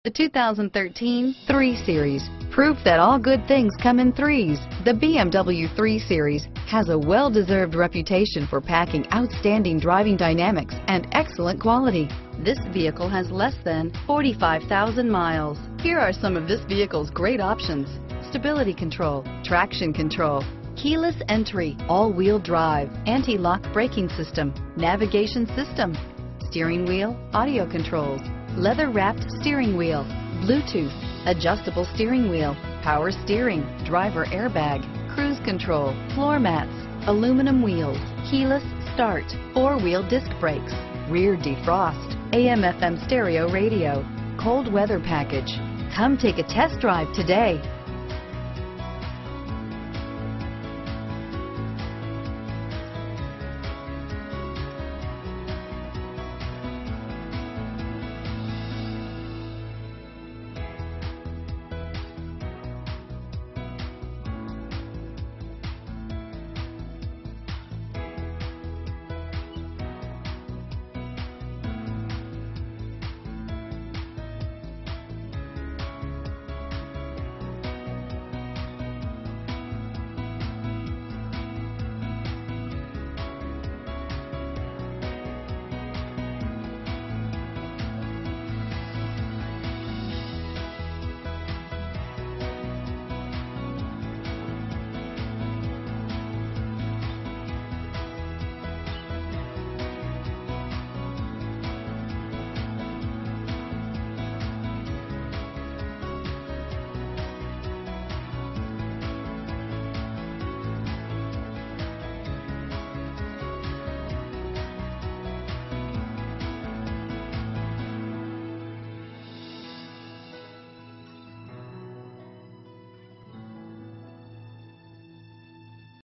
The 2013 3 Series. Proof that all good things come in threes. The BMW 3 Series has a well-deserved reputation for packing outstanding driving dynamics and excellent quality. This vehicle has less than 45,000 miles. Here are some of this vehicle's great options: stability control, traction control, keyless entry, all-wheel drive, anti-lock braking system, navigation system, steering wheel audio controls, leather-wrapped steering wheel, Bluetooth, adjustable steering wheel, power steering, driver airbag, cruise control, floor mats, aluminum wheels, keyless start, four-wheel disc brakes, rear defrost, AM/FM stereo radio, cold weather package. Come take a test drive today.